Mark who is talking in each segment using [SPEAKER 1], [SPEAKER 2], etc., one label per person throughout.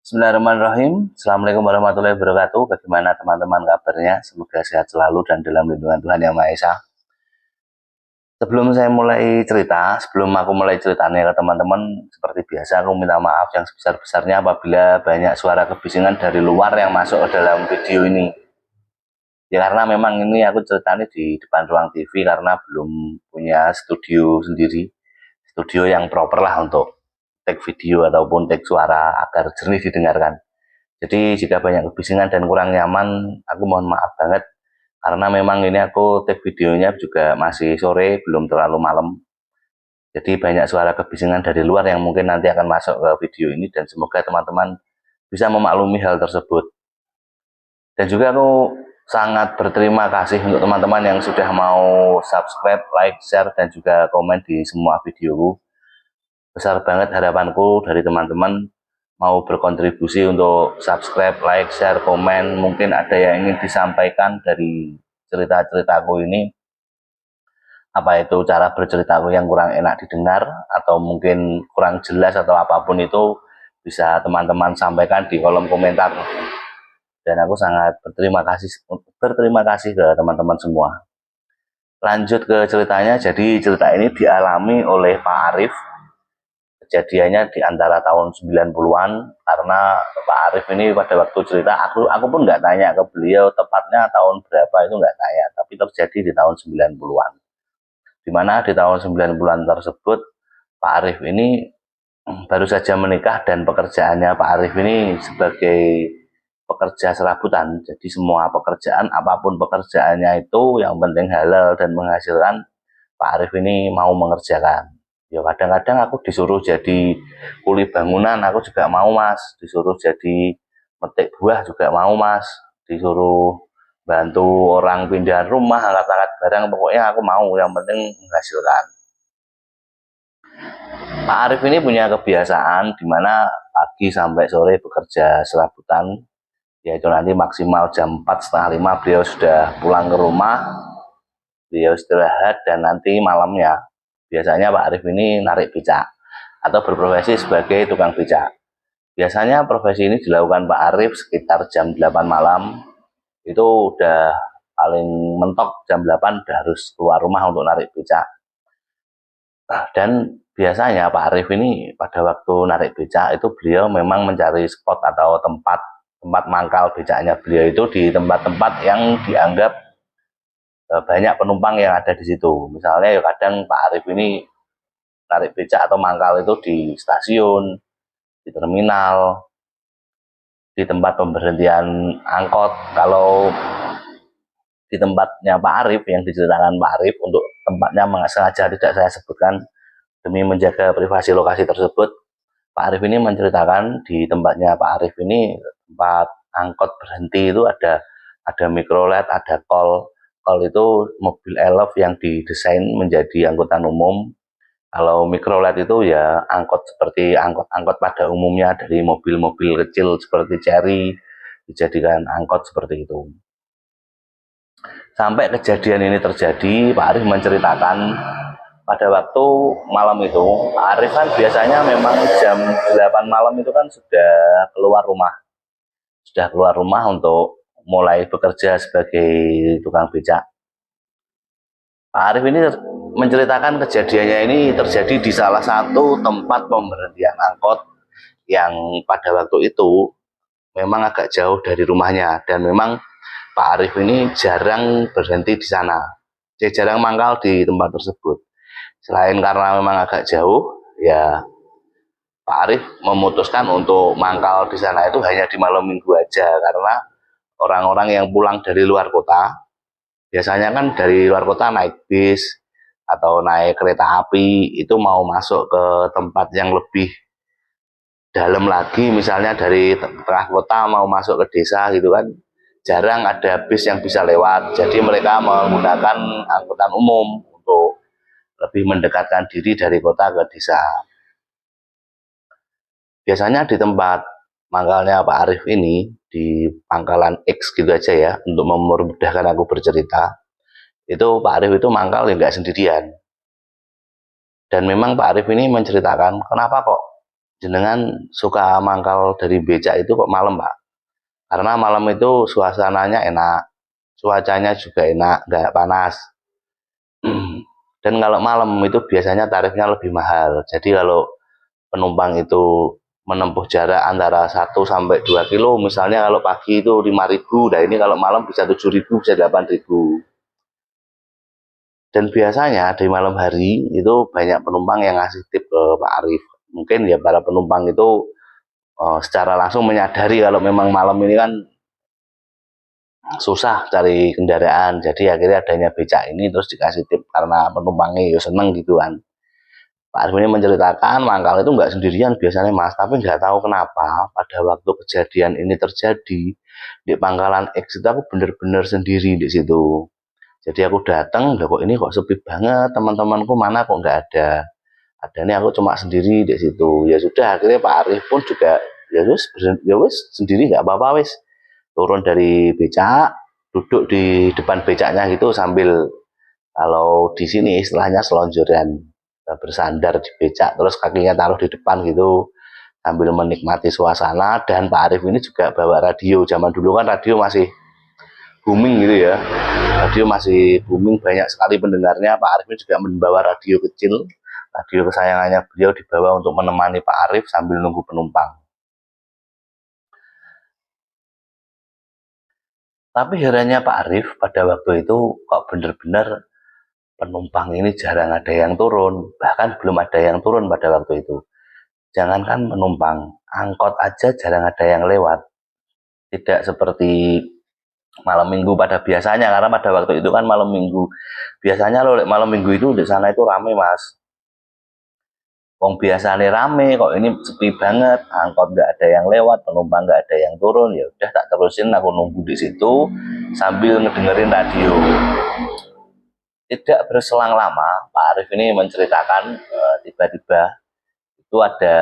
[SPEAKER 1] Bismillahirrahmanirrahim. Assalamualaikum warahmatullahi wabarakatuh. Bagaimana teman-teman kabarnya? Semoga sehat selalu dan dalam lindungan Tuhan Yang Maha Esa. Sebelum aku mulai ceritanya ke teman-teman, seperti biasa aku minta maaf yang sebesar-besarnya apabila banyak suara kebisingan dari luar yang masuk ke dalam video ini. Ya karena memang ini aku ceritanya di depan ruang TV karena belum punya studio sendiri. Studio yang proper lah untuk take video ataupun take suara agar jernih didengarkan. Jadi jika banyak kebisingan dan kurang nyaman, aku mohon maaf banget. Karena memang ini aku take videonya juga masih sore, belum terlalu malam. Jadi banyak suara kebisingan dari luar yang mungkin nanti akan masuk ke video ini. Dan semoga teman-teman bisa memaklumi hal tersebut. Dan juga aku sangat berterima kasih untuk teman-teman yang sudah mau subscribe, like, share, dan juga komen di semua videoku. Besar banget harapanku dari teman-teman mau berkontribusi untuk subscribe, like, share, komen. Mungkin ada yang ingin disampaikan dari cerita-ceritaku ini. Apa itu cara berceritaku yang kurang enak didengar, atau mungkin kurang jelas, atau apapun itu bisa teman-teman sampaikan di kolom komentar. Dan aku sangat berterima kasih ke teman-teman semua. Lanjut ke ceritanya. Jadi cerita ini dialami oleh Pak Arif. Kejadiannya di antara tahun 90-an, karena Pak Arif ini pada waktu cerita aku pun nggak tanya ke beliau tepatnya tahun berapa, itu nggak tanya, tapi terjadi di tahun 90-an. Dimana di tahun 90-an tersebut Pak Arif ini baru saja menikah, dan pekerjaannya Pak Arif ini sebagai pekerja serabutan. Jadi semua pekerjaan, apapun pekerjaannya itu, yang penting halal dan menghasilkan, Pak Arif ini mau mengerjakan. Ya kadang-kadang aku disuruh jadi kuli bangunan, aku juga mau mas. Disuruh jadi metik buah juga mau mas. Disuruh bantu orang pindahan rumah, angkat-angkat barang, pokoknya aku mau, yang penting menghasilkan. Pak Arif ini punya kebiasaan dimana pagi sampai sore bekerja serabutan, yaitu nanti maksimal jam 4:30 beliau sudah pulang ke rumah, beliau istirahat, dan nanti malamnya biasanya Pak Arif ini narik becak atau berprofesi sebagai tukang becak. Biasanya profesi ini dilakukan Pak Arif sekitar jam 8 malam. Itu udah paling mentok jam 8 udah harus keluar rumah untuk narik becak. Dan biasanya Pak Arif ini pada waktu narik becak itu beliau memang mencari spot atau tempat mangkal becaknya beliau itu di tempat-tempat yang dianggap banyak penumpang yang ada di situ. Misalnya ya kadang Pak Arif ini narik becak atau mangkal itu di stasiun, di terminal, di tempat pemberhentian angkot. Kalau di tempatnya Pak Arif, yang diceritakan Pak Arif, untuk tempatnya sengaja tidak saya sebutkan demi menjaga privasi lokasi tersebut, Pak Arif ini menceritakan di tempatnya Pak Arif ini, tempat angkot berhenti itu ada mikrolet, ada kol. Kol itu mobil elf yang didesain menjadi angkutan umum. Kalau mikrolet itu ya angkot seperti angkot-angkot pada umumnya, dari mobil-mobil kecil seperti Cherry dijadikan angkot seperti itu. Sampai kejadian ini terjadi, Pak Arif menceritakan pada waktu malam itu, Pak Arif kan biasanya memang jam 8 malam itu kan sudah keluar rumah untuk mulai bekerja sebagai tukang becak. Pak Arif ini menceritakan kejadiannya ini terjadi di salah satu tempat pemberhentian angkot yang pada waktu itu memang agak jauh dari rumahnya, dan memang Pak Arif ini jarang berhenti di sana. Dia jarang mangkal di tempat tersebut. Selain karena memang agak jauh, ya Pak Arif memutuskan untuk mangkal di sana itu hanya di malam minggu aja, karena orang-orang yang pulang dari luar kota, biasanya kan dari luar kota naik bis atau naik kereta api, itu mau masuk ke tempat yang lebih dalam lagi, misalnya dari tengah kota mau masuk ke desa gitu kan, jarang ada bis yang bisa lewat. Jadi mereka menggunakan angkutan umum untuk lebih mendekatkan diri dari kota ke desa. Biasanya di tempat mangkalnya Pak Arif ini, di pangkalan X gitu aja ya, untuk memudahkan aku bercerita, itu Pak Arif itu mangkal ya nggak sendirian. Dan memang Pak Arif ini menceritakan kenapa kok jenengan suka mangkal dari becak itu kok malam Pak? Karena malam itu suasananya enak, cuacanya juga enak, nggak panas. Dan kalau malam itu biasanya tarifnya lebih mahal. Jadi kalau penumpang itu menempuh jarak antara 1 sampai 2 kilo, misalnya kalau pagi itu 5.000, nah ini kalau malam bisa 7.000, bisa 8.000. Dan biasanya di malam hari itu banyak penumpang yang ngasih tip ke Pak Arif. Mungkin ya para penumpang itu secara langsung menyadari kalau memang malam ini kan susah cari kendaraan, jadi akhirnya adanya becak ini terus dikasih tip karena penumpangnya ya seneng gitu kan. Pak Arif ini menceritakan mangkal itu nggak sendirian biasanya Mas, tapi nggak tahu kenapa pada waktu kejadian ini terjadi di Pangkalan X itu aku bener-bener sendiri di situ. Jadi aku datang, loh kok ini kok sepi banget, teman-temanku mana kok nggak ada. Adanya aku cuma sendiri di situ. Ya sudah, akhirnya Pak Arif pun juga ya wis sendiri nggak apa-apa wis. Turun dari becak, duduk di depan becaknya gitu sambil kalau di sini istilahnya selonjoran, bersandar di becak terus kakinya taruh di depan gitu sambil menikmati suasana. Dan Pak Arif ini juga bawa radio. Zaman dulu kan radio masih booming gitu ya, radio masih booming, banyak sekali pendengarnya. Pak Arif ini juga membawa radio kecil, radio kesayangannya beliau dibawa untuk menemani Pak Arif sambil nunggu penumpang. Tapi herannya Pak Arif pada waktu itu kok bener-bener penumpang ini jarang ada yang turun, bahkan belum ada yang turun pada waktu itu. Jangankan penumpang, angkot aja jarang ada yang lewat. Tidak seperti malam minggu pada biasanya, karena pada waktu itu kan malam minggu. Biasanya loh malam minggu itu di sana itu rame Mas. Wong biasanya rame, kok ini sepi banget, angkot nggak ada yang lewat, penumpang nggak ada yang turun. Ya udah tak terusin, aku nunggu di situ sambil ngedengerin radio. Tidak berselang lama, Pak Arif ini menceritakan tiba-tiba itu ada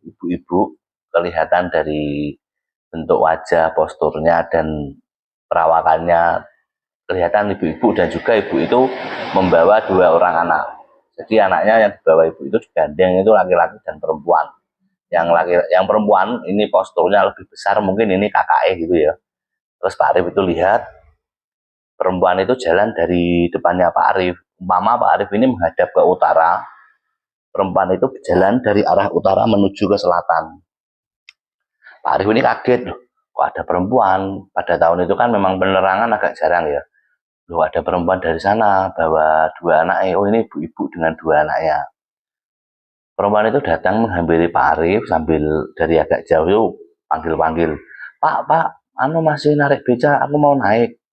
[SPEAKER 1] ibu-ibu, kelihatan dari bentuk wajah, posturnya dan perawakannya kelihatan ibu-ibu, dan juga ibu itu membawa 2 orang anak. Jadi anaknya yang dibawa ibu itu digandeng itu laki-laki dan perempuan. Yang perempuan ini posturnya lebih besar, mungkin ini kakaknya gitu ya. Terus Pak Arif itu lihat perempuan itu jalan dari depannya Pak Arif. Umpama Pak Arif ini menghadap ke utara, perempuan itu berjalan dari arah utara menuju ke selatan. Pak Arif ini kaget, loh, kok ada perempuan. Pada tahun itu kan memang penerangan agak jarang ya. Loh, ada perempuan dari sana bawa 2 anaknya. Oh, ini ibu-ibu dengan 2 anaknya. Perempuan itu datang menghampiri Pak Arif sambil dari agak jauh itu panggil-panggil. Pak, anu masih narik beca, aku mau naik.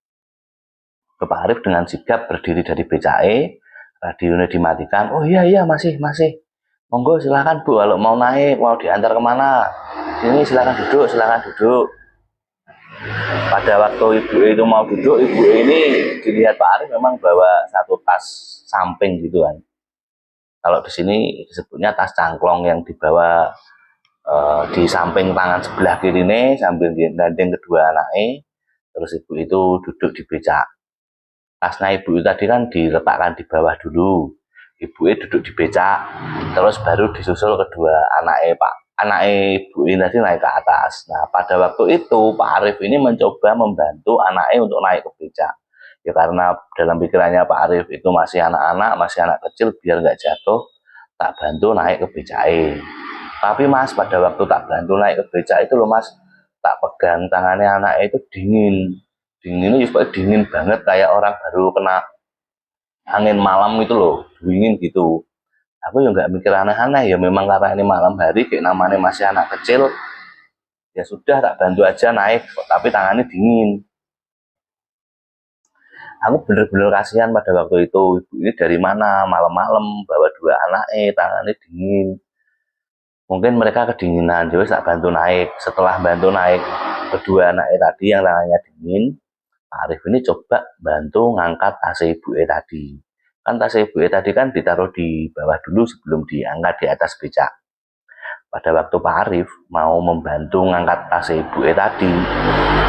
[SPEAKER 1] Ke Pak Arif dengan sigap berdiri dari BCAE, radionya dimatikan. Oh iya masih. Monggo silakan Bu, kalau mau naik, mau diantar kemana? Sini silakan duduk. Pada waktu ibu itu mau duduk, ibu ini dilihat Pak Arif memang bawa satu tas samping gitu kan. Kalau di sini disebutnya tas cangklong yang dibawa di samping tangan sebelah kiri ini sambil gandeng kedua anaknya. Terus ibu itu duduk di becak. Tasnya ibu itu tadi kan diletakkan di bawah dulu. Ibu itu duduk di becak, terus baru disusul kedua anaknya Pak. Anaknya ibu ini tadi naik ke atas. Nah, pada waktu itu Pak Arif ini mencoba membantu anaknya untuk naik ke becak. Ya karena dalam pikirannya Pak Arif itu masih anak-anak, masih anak kecil, biar nggak jatuh, tak bantu naik ke becaknya. Tapi Mas, pada waktu tak bantu naik ke becak itu loh Mas, tak pegang tangannya anaknya itu dingin. Dinginnya juga dingin banget, kayak orang baru kena angin malam itu loh, dingin gitu. Aku juga nggak mikir aneh-aneh, ya memang karena ini malam hari, kayak namanya masih anak kecil, ya sudah tak bantu aja naik, tapi tangannya dingin. Aku bener-bener kasihan pada waktu itu, ibu ini dari mana malam-malam bawa 2 anaknya, tangannya dingin. Mungkin mereka kedinginan, jadi tak bantu naik. Setelah bantu naik kedua anaknya tadi yang tangannya dingin, Pak Arif ini coba bantu ngangkat tas ibu tadi. Kan tas ibu tadi kan ditaruh di bawah dulu sebelum diangkat di atas becak. Pada waktu Pak Arif mau membantu ngangkat tas ibu tadi,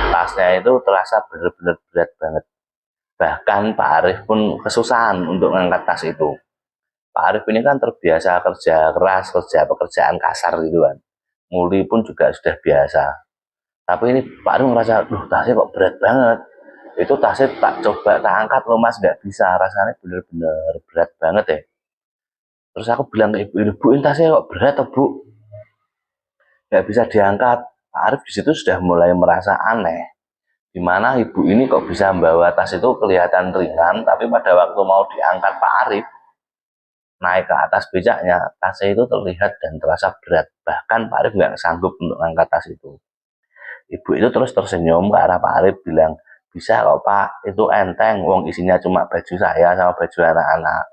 [SPEAKER 1] tasnya itu terasa benar-benar berat banget. Bahkan Pak Arif pun kesusahan untuk ngangkat tas itu. Pak Arif ini kan terbiasa kerja keras, kerja pekerjaan kasar gitu kan. Nguli pun juga sudah biasa. Tapi ini Pak Arif merasa, duh tasnya kok berat banget. Itu tasnya tak coba tak angkat loh mas, nggak bisa. Rasanya bener-bener berat banget ya. Terus aku bilang ke ibu, ibu ini tasnya kok berat tuh bu, nggak bisa diangkat. Pak Arif di situ sudah mulai merasa aneh. Gimana ibu ini kok bisa membawa tas itu kelihatan ringan, tapi pada waktu mau diangkat Pak Arif, naik ke atas becaknya, tasnya itu terlihat dan terasa berat. Bahkan Pak Arif nggak sanggup untuk mengangkat tas itu. Ibu itu terus tersenyum ke arah Pak Arif bilang, bisa kok Pak, itu enteng, wong isinya cuma baju saya sama baju anak-anak.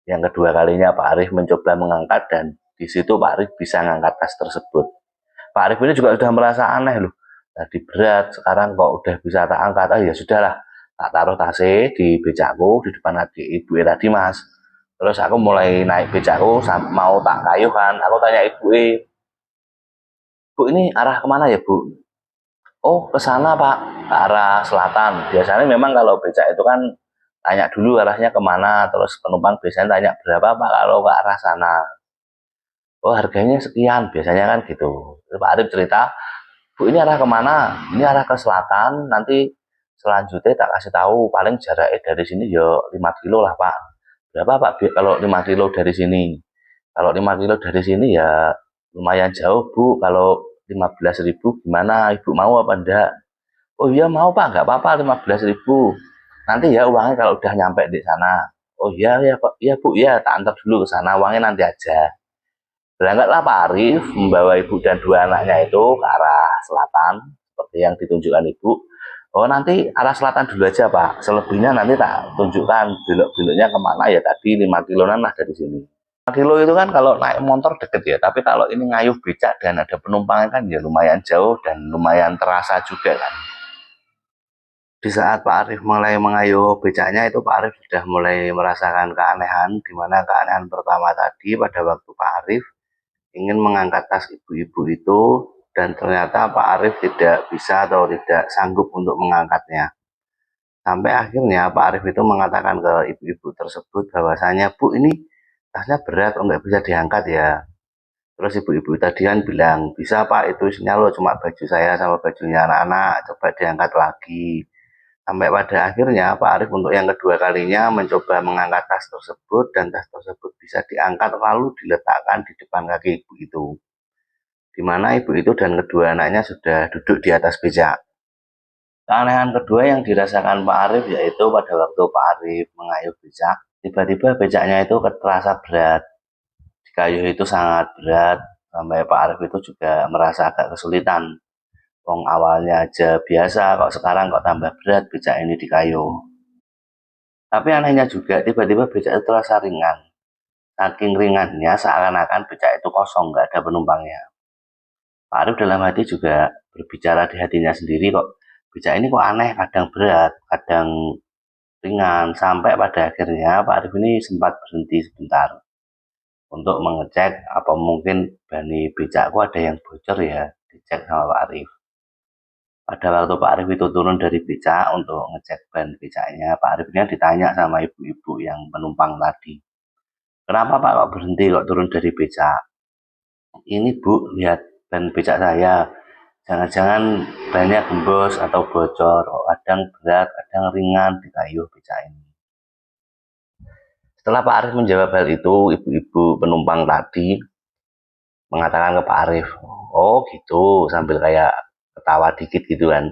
[SPEAKER 1] Yang kedua kalinya Pak Arif mencoba mengangkat dan di situ Pak Arif bisa mengangkat tas tersebut. Pak Arif ini juga sudah merasa aneh loh. Tadi berat, sekarang kok udah bisa tak angkat. Ah ya sudahlah, tak taruh tasnya di becakku di depan adik ibu tadi mas. Terus aku mulai naik becakku mau tak kayuh kan. Aku tanya ibu, bu ini arah kemana ya bu? Oh ke sana pak, ke arah selatan. Biasanya memang kalau becak itu kan tanya dulu arahnya kemana. Terus penumpang biasanya tanya berapa pak kalau ke arah sana. Oh harganya sekian, biasanya kan gitu. Terus Pak Arif cerita, bu ini arah kemana? Ini arah ke selatan, nanti selanjutnya tak kasih tahu, paling jaraknya dari sini ya 5 kilo lah pak. Berapa pak kalau 5 kilo dari sini? Kalau 5 kilo dari sini ya lumayan jauh bu, kalau 15.000 gimana? Ibu mau apa enggak? Oh iya mau pak, nggak apa-apa 15.000. Nanti ya uangnya kalau udah nyampe di sana. Oh iya ya pak, iya bu ya tak antar dulu ke sana, uangnya nanti aja. Berangkatlah Pak Arif membawa ibu dan dua anaknya itu ke arah selatan, seperti yang ditunjukkan ibu. Oh nanti arah selatan dulu aja Pak, selebihnya nanti tak tunjukkan belok-beloknya kemana ya tadi 5 kiloan lah dari sini. 5 kilo itu kan kalau naik motor deket ya, tapi kalau ini ngayuh becak dan ada penumpangnya kan ya lumayan jauh dan lumayan terasa juga kan. Di saat Pak Arif mulai mengayuh becaknya itu Pak Arif sudah mulai merasakan keanehan, di mana keanehan pertama tadi pada waktu Pak Arif ingin mengangkat tas ibu-ibu itu dan ternyata Pak Arif tidak bisa atau tidak sanggup untuk mengangkatnya. Sampai akhirnya Pak Arif itu mengatakan ke ibu-ibu tersebut bahwasanya, Bu ini tasnya berat, nggak bisa diangkat ya. Terus ibu-ibu tadi kan bilang, bisa Pak itu isinya lo cuma baju saya sama bajunya anak-anak, coba diangkat lagi. Sampai pada akhirnya Pak Arif untuk yang kedua kalinya mencoba mengangkat tas tersebut dan tas tersebut bisa diangkat lalu diletakkan di depan kaki ibu itu. Di mana ibu itu dan kedua anaknya sudah duduk di atas becak. Keanehan kedua yang dirasakan Pak Arif yaitu pada waktu Pak Arif mengayuh becak, tiba-tiba becaknya itu terasa berat. Di kayu itu sangat berat, sampai Pak Arif itu juga merasa agak kesulitan. Wong awalnya aja biasa, kok sekarang kok tambah berat becak ini di kayu. Tapi anehnya juga, tiba-tiba becak itu terasa ringan. Saking ringannya, seakan-akan becak itu kosong, nggak ada penumpangnya. Pak Arif dalam hati juga berbicara di hatinya sendiri kok, becak ini kok aneh, kadang berat, kadang ringan. Sampai pada akhirnya Pak Arif ini sempat berhenti sebentar untuk mengecek apa mungkin bani becakku ada yang bocor ya, dicek sama Pak Arif. Pada waktu Pak Arif itu turun dari becak untuk ngecek ban becaknya, Pak Arif ini ditanya sama ibu-ibu yang penumpang tadi, kenapa Pak kok berhenti kok turun dari becak? Ini Bu, lihat ban becak saya, jangan-jangan bannya gembos atau bocor, kadang berat, kadang ringan di kayu becak ini. Setelah Pak Arif menjawab hal itu, ibu-ibu penumpang tadi mengatakan ke Pak Arif, oh gitu, sambil kayak ketawa dikit gitu kan.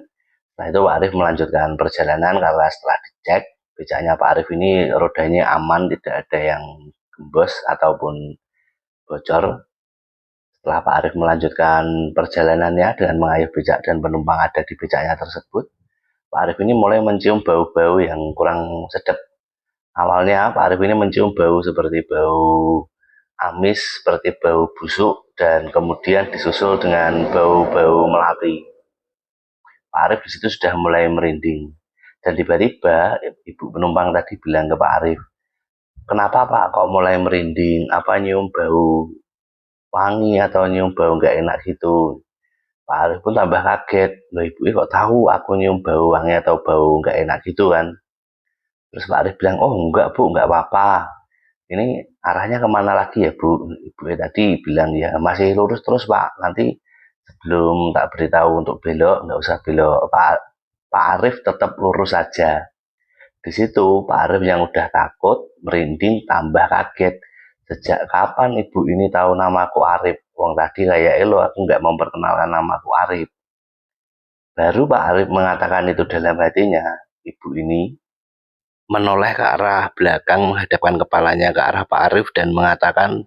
[SPEAKER 1] Nah itu Pak Arif melanjutkan perjalanan karena setelah dicek becaknya Pak Arif ini rodanya aman, tidak ada yang gembos ataupun bocor. Setelah Pak Arif melanjutkan perjalanannya dengan mengayuh becak dan penumpang ada di becaknya tersebut, Pak Arif ini mulai mencium bau-bau yang kurang sedap. Awalnya Pak Arif ini mencium bau seperti bau amis, seperti bau busuk, dan kemudian disusul dengan bau-bau melati. Pak Arif di situ sudah mulai merinding. Dan tiba-tiba ibu penumpang tadi bilang ke Pak Arif, kenapa Pak kok mulai merinding? Apa nyium bau wangi atau nyium bau nggak enak gitu? Pak Arif pun tambah kaget. Loh ibu kok tahu aku nyium bau wangi atau bau nggak enak gitu kan? Terus Pak Arif bilang, oh enggak bu, enggak apa-apa. ini arahnya kemana lagi ya Bu? Ibu tadi bilang ya masih lurus terus Pak. Nanti sebelum tak beritahu untuk belok, nggak usah belok. Pak Arif tetap lurus saja. Di situ Pak Arif yang udah takut, merinding, tambah kaget. Sejak kapan ibu ini tahu namaku Arif? Wong tadi kayak elo aku nggak memperkenalkan namaku Arif. Baru Pak Arif mengatakan itu dalam hatinya, ibu ini menoleh ke arah belakang, menghadapkan kepalanya ke arah Pak Arif dan mengatakan,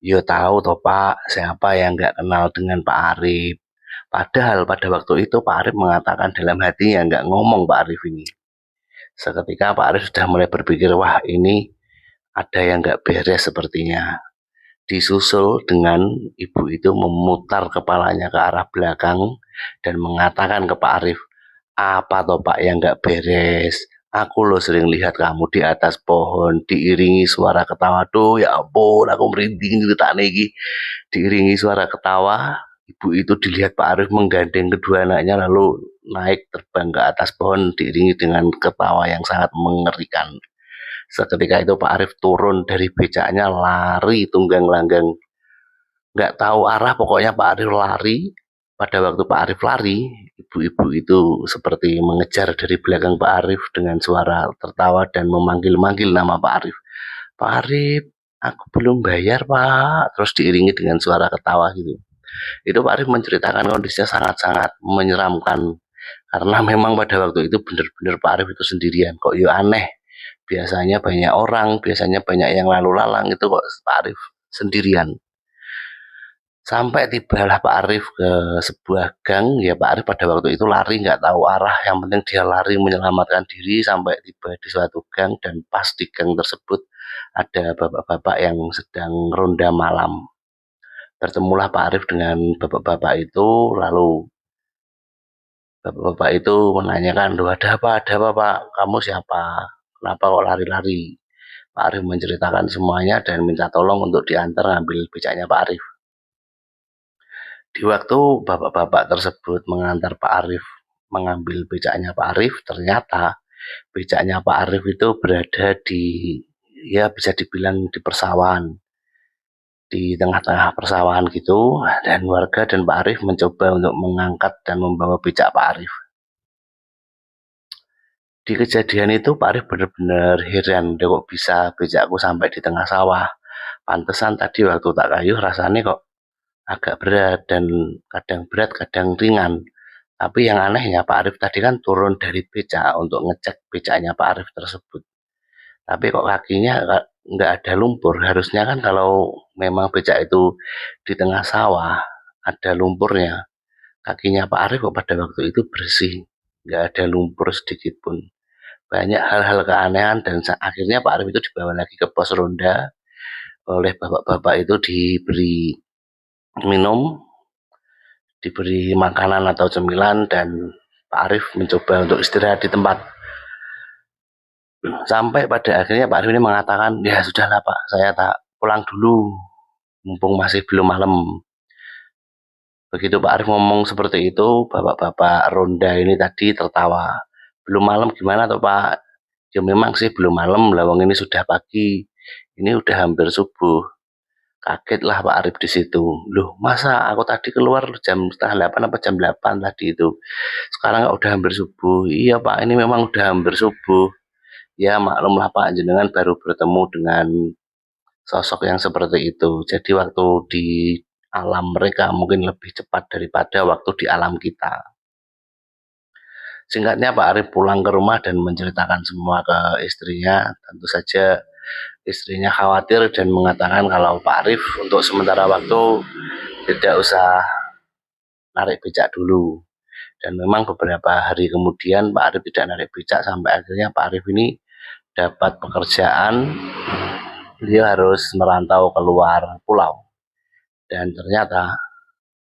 [SPEAKER 1] "Yo tahu toh Pak, siapa yang nggak kenal dengan Pak Arif." Padahal pada waktu itu Pak Arif mengatakan dalam hatinya nggak ngomong Pak Arif ini. Seketika Pak Arif sudah mulai berpikir, wah ini ada yang nggak beres sepertinya. Disusul dengan ibu itu memutar kepalanya ke arah belakang dan mengatakan ke Pak Arif, apa toh Pak yang nggak beres? Aku loh sering lihat kamu di atas pohon diiringi suara ketawa. Tuh ya ampun, aku merinding ceritanya iki. Diiringi suara ketawa, ibu itu dilihat Pak Arif menggandeng kedua anaknya lalu naik terbang ke atas pohon diiringi dengan ketawa yang sangat mengerikan. Seketika itu Pak Arif turun dari becaknya lari tunggang langgang. Nggak tahu arah, pokoknya Pak Arif lari. Pada waktu Pak Arif lari, ibu-ibu itu seperti mengejar dari belakang Pak Arif dengan suara tertawa dan memanggil-manggil nama Pak Arif. Pak Arif, aku belum bayar Pak. Terus diiringi dengan suara ketawa gitu. Itu Pak Arif menceritakan kondisinya sangat-sangat menyeramkan. Karena memang pada waktu itu benar-benar Pak Arif itu sendirian. Kok ya aneh. Biasanya banyak orang, biasanya banyak yang lalu lalang, itu kok Pak Arif sendirian. Sampai tibalah Pak Arif ke sebuah gang, ya Pak Arif pada waktu itu lari nggak tahu arah, yang penting dia lari menyelamatkan diri sampai tiba di suatu gang dan pas di gang tersebut ada bapak-bapak yang sedang ronda malam. Bertemulah Pak Arif dengan bapak-bapak itu, lalu bapak-bapak itu menanyakan, "Loh ada apa Pak? Kamu siapa? Kenapa kok lari-lari?" Pak Arif menceritakan semuanya dan minta tolong untuk diantar ngambil becaknya Pak Arif. Di waktu bapak-bapak tersebut mengantar Pak Arif mengambil becaknya Pak Arif, ternyata becaknya Pak Arif itu berada di, ya bisa dibilang di persawahan, di tengah-tengah persawahan gitu, dan warga dan Pak Arif mencoba untuk mengangkat dan membawa becak Pak Arif. Di kejadian itu Pak Arif benar-benar heran, kok bisa becakku sampai di tengah sawah. Pantesan tadi waktu tak kayuh rasanya kok agak berat dan kadang berat kadang ringan. Tapi yang anehnya Pak Arif tadi kan turun dari becak untuk ngecek becaknya Pak Arif tersebut. Tapi kok kakinya nggak ada lumpur. Harusnya kan kalau memang becak itu di tengah sawah ada lumpurnya. Kakinya Pak Arif kok pada waktu itu bersih, nggak ada lumpur sedikit pun. Banyak hal-hal keanehan dan akhirnya Pak Arif itu dibawa lagi ke pos ronda. Oleh bapak-bapak itu diberi minum, diberi makanan atau cemilan, dan Pak Arif mencoba untuk istirahat di tempat. Sampai pada akhirnya Pak Arif ini mengatakan, ya sudahlah Pak, saya tak pulang dulu, mumpung masih belum malam. Begitu Pak Arif ngomong seperti itu, bapak-bapak ronda ini tadi tertawa. Belum malam gimana toh Pak? Ya memang sih belum malam, lawang ini sudah pagi, ini udah hampir subuh. Kagetlah Pak Arif di situ. Loh, masa aku tadi keluar jam setengah 8 apa jam 8 tadi itu. Sekarang udah hampir subuh. Iya Pak, ini memang udah hampir subuh. Ya maklumlah Pak, jenengan baru bertemu dengan sosok yang seperti itu. Jadi waktu di alam mereka mungkin lebih cepat daripada waktu di alam kita. Singkatnya Pak Arif pulang ke rumah dan menceritakan semua ke istrinya. Tentu saja istrinya khawatir dan mengatakan kalau Pak Arif untuk sementara waktu tidak usah narik becak dulu. Dan memang beberapa hari kemudian Pak Arif tidak narik becak sampai akhirnya Pak Arif ini dapat pekerjaan. Beliau harus merantau keluar pulau. Dan ternyata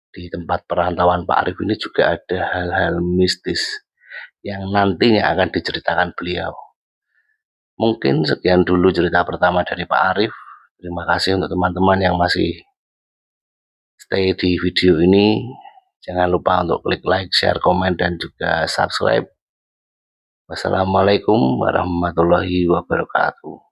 [SPEAKER 1] di tempat perantauan Pak Arif ini juga ada hal-hal mistis yang nantinya akan diceritakan beliau. Mungkin sekian dulu cerita pertama dari Pak Arif. Terima kasih untuk teman-teman yang masih stay di video ini. Jangan lupa untuk klik like, share, komen, dan juga subscribe. Wassalamualaikum warahmatullahi wabarakatuh.